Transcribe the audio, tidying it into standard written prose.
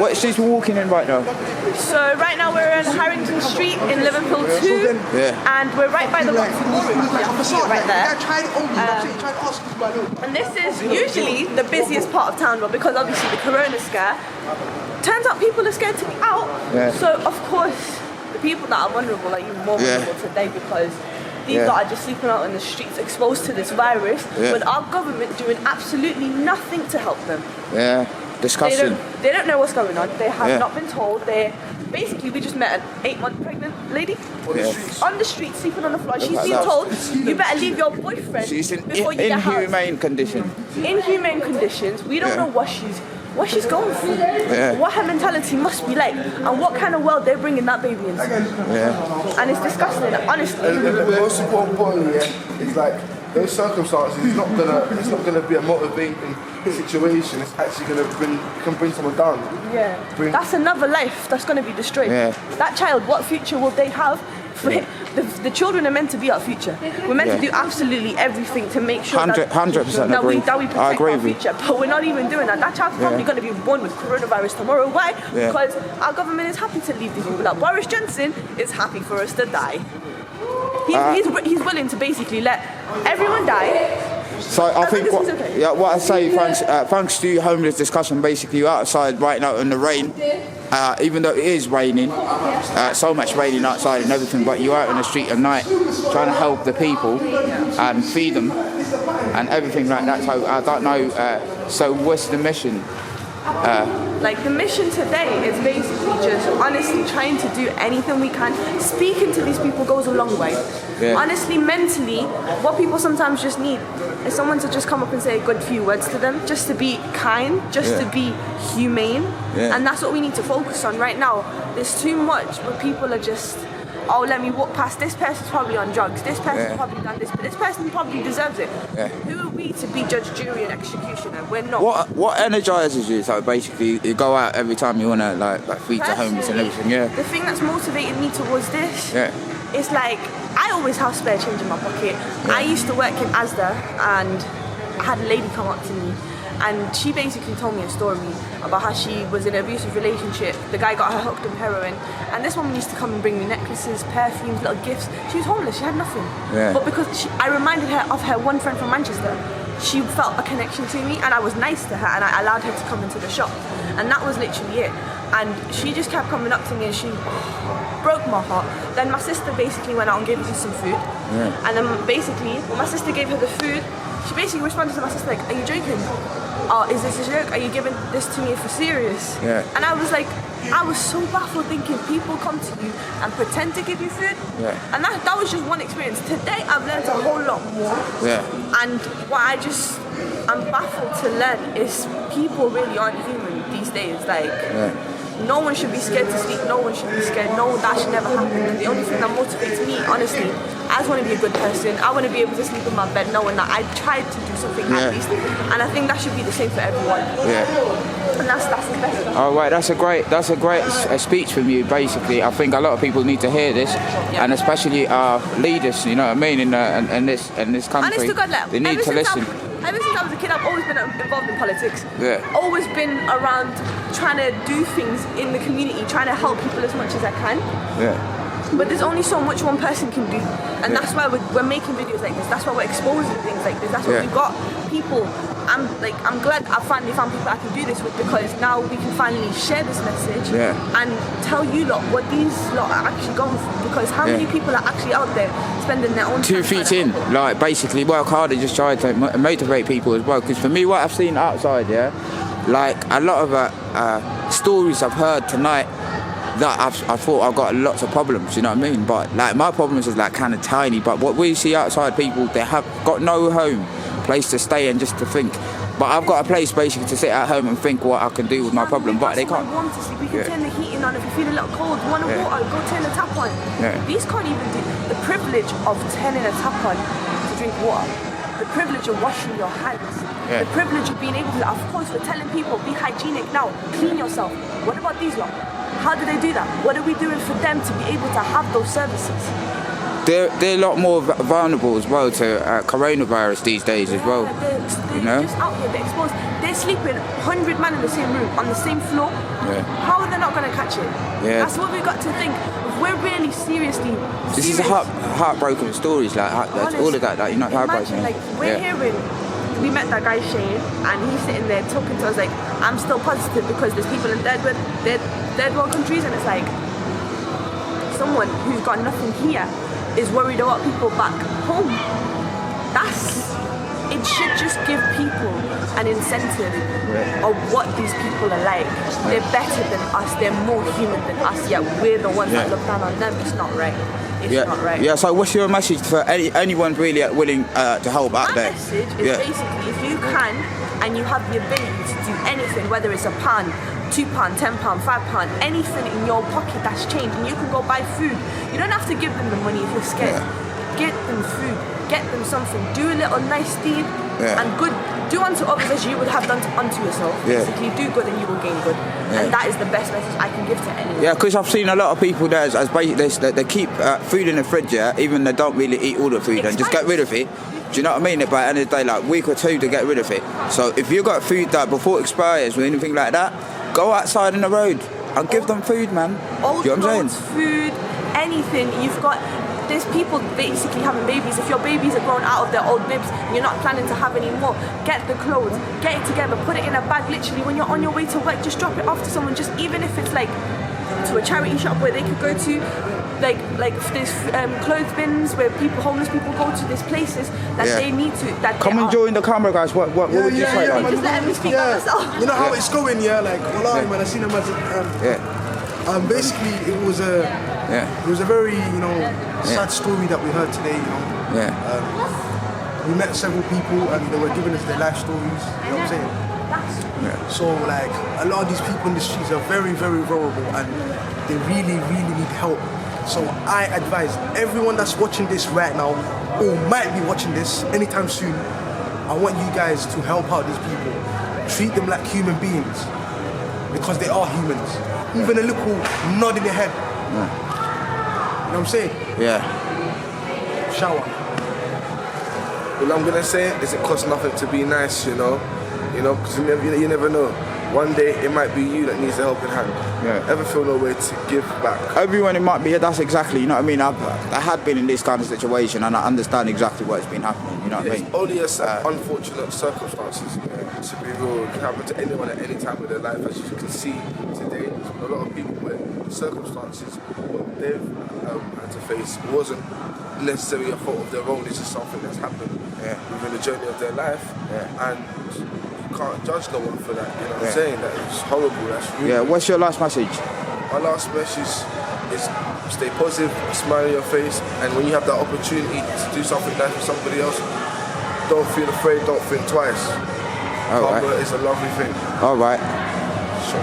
What streets we're walking in right now? So right now we're in Harrington Street in Liverpool 2, and we're right by the Roxy Ballroom. You can see it right there. And this is usually the busiest part of town, but because obviously the Corona scare, turns out people are scared to be out. So of course, the people that are vulnerable are even more vulnerable today because these lot are just sleeping out in the streets exposed to this virus with our government doing absolutely nothing to help them. Disgusting. They don't know what's going on. They have not been told. Basically, we just met an 8-month pregnant lady on the street, sleeping on the floor. She's been told, you better leave your boyfriend before you get housed. Inhumane condition. Inhumane conditions. We don't know what she's going through. What her mentality must be like, and what kind of world they're bringing that baby into. And it's disgusting, honestly. And the most important point is like, those circumstances, it's not gonna be a motivating situation. It's actually can bring someone down. That's another life that's gonna be destroyed. That child, what future will they have? The children are meant to be our future. We're meant to do absolutely everything to make sure 100% we protect our future. But we're not even doing that. That child's probably going to be born with coronavirus tomorrow. Why? Because our government is happy to leave these people out. Boris Johnson is happy for us to die. He's willing to basically let everyone die. So I think what I say, thanks to homeless discussion, basically you're outside right now in the rain, even though it is raining, so much raining outside and everything, but you're out in the street at night trying to help the people and feed them and everything like that. So I don't know, so what's the mission? The mission today is basically just honestly trying to do anything we can. Speaking to these people goes a long way. Honestly, mentally, what people sometimes just need is someone to just come up and say a good few words to them, just to be kind, just to be humane. And that's what we need to focus on right now. There's too much where people are just, oh, let me walk past, this person's probably on drugs, this person's probably done this, but this person probably deserves it. Who are we to be judge, jury and executioner? We're not. What energizes you? So basically you go out every time you want to like feed the homeless and everything, The thing that's motivated me towards this is like, I always have spare change in my pocket. I used to work in Asda and I had a lady come up to me and she basically told me a story about how she was in an abusive relationship. The guy got her hooked on heroin, and this woman used to come and bring me necklaces, perfumes, little gifts. She was homeless, she had nothing. But because I reminded her of her one friend from Manchester, she felt a connection to me and I was nice to her and I allowed her to come into the shop. And that was literally it. And she just kept coming up to me and she broke my heart. Then my sister basically went out and gave her some food. And then basically, when my sister gave her the food, she basically responded to my sister like, are you joking? Oh, is this a joke? Are you giving this to me for serious? And I was like, I was so baffled thinking people come to you and pretend to give you food. And that was just one experience. Today I've learned a whole lot more. And what I'm baffled to learn is people really aren't human these days. No one should be scared to sleep, no one should be scared, no, that should never happen. And the only thing that motivates me, honestly, I just want to be a good person. I want to be able to sleep in my bed knowing that I tried to do something at least. And I think that should be the same for everyone. And that's the best. All right, that's a great speech from you. Basically, I think a lot of people need to hear this, and especially our leaders. You know what I mean? In this country, honest to God, they need to listen. Ever since I was a kid, I've always been involved in politics. Always been around trying to do things in the community, trying to help people as much as I can. But there's only so much one person can do. And that's why we're making videos like this. That's why we're exposing things like this. That's why we've got people. I'm glad I finally found people I can do this with, because now we can finally share this message and tell you lot what these lot are actually going through. Because how many people are actually out there spending their own time 2 feet in, like basically work hard and just try to motivate people as well. Because for me, what I've seen outside, like a lot of stories I've heard tonight, that I thought I've got lots of problems, you know what I mean? But like my problems is like kind of tiny, but what we see outside people, they have got no home, place to stay and just to think. But I've got a place basically to sit at home and think what I can do with my problem, but they can't. Want to sleep. We can turn the heating on if you feel a little cold. Want water, go turn the tap on. These can't even do the privilege of turning a tap on to drink water. The privilege of washing your hands. The privilege of being able to, of course, we're telling people, be hygienic now, clean yourself. What about these lot? How do they do that? What are we doing for them to be able to have those services? they're a lot more vulnerable as well to coronavirus these days as well. They're You know? just out here, they're exposed. They're sleeping 100 men in the same room, on the same floor. Yeah. How are they not going to catch it? Yeah. That's what we've got to think. If we're really seriously This is heartbroken stories, like that's all of that, like, you know, heartbroken. Imagine, like, we're hearing, we met that guy Shane, and he's sitting there talking to us like, I'm still positive because there's people in third world countries, and it's like, someone who's got nothing here is worried about people back home. It should just give people an incentive of what these people are like. They're better than us, they're more human than us, yet we're the ones that look down on them. It's not right. It's not right. Yeah, so what's your message for anyone really willing to help out there? My message is basically, if you can and you have the ability to do anything, whether it's £1, £2, £10, £5, anything in your pocket that's changed, and you can go buy food. You don't have to give them the money if you're scared. Get them food, get them something, do a little nice deed, and good. Do unto others as you would have done unto yourself. Basically, do good and you will gain good. And that is the best message I can give to anyone. Yeah, because I've seen a lot of people there as basically they keep food in the fridge, even they don't really eat all the food and just get rid of it. Do you know what I mean? By the end of the day, like a week or two to get rid of it. So if you got food that before it expires or anything like that, go outside on the road and give them food, man. Old you know what I'm clothes, saying? food, anything. There's people basically having babies. If your babies are grown out of their old bibs and you're not planning to have any more, get the clothes, get it together, put it in a bag. Literally, when you're on your way to work, just drop it off to someone. Just even if it's like to a charity shop where they could go to, like there's clothes bins where homeless people go to. There's places that they need to. Come and join the camera, guys. What would you say? Like? Just let me speak on myself. You know how it's going, like, well, man, I seen them as basically it was a very, sad story that we heard today, we met several people and they were giving us their life stories, you know what I'm saying? So like a lot of these people in the streets are very, very vulnerable and they really, really need help. So I advise everyone that's watching this right now or might be watching this anytime soon, I want you guys to help out these people. Treat them like human beings because they are humans. Even a little nod in the head. You know what I'm saying? Yeah. Shower. Well, I'm gonna say is it costs nothing to be nice, because you never know. One day it might be you that needs a helping hand. Ever feel no way to give back? Everyone, it might be. That's exactly. You know what I mean. I had been in this kind of situation, and I understand exactly what's been happening. You know what I mean. Only unfortunate circumstances. To be real, it can happen to anyone at any time of their life. As you can see today, a lot of people where the circumstances what they've had to face wasn't necessarily a fault of their own. It's just something that's happened within the journey of their life, and you can't judge no one for that. You know what I'm saying? That it's horrible. That's really What's your last message? My last message is stay positive, smile on your face, and when you have that opportunity to do something nice for somebody else, don't feel afraid, don't think twice. Karma is a lovely thing. All right. Sure.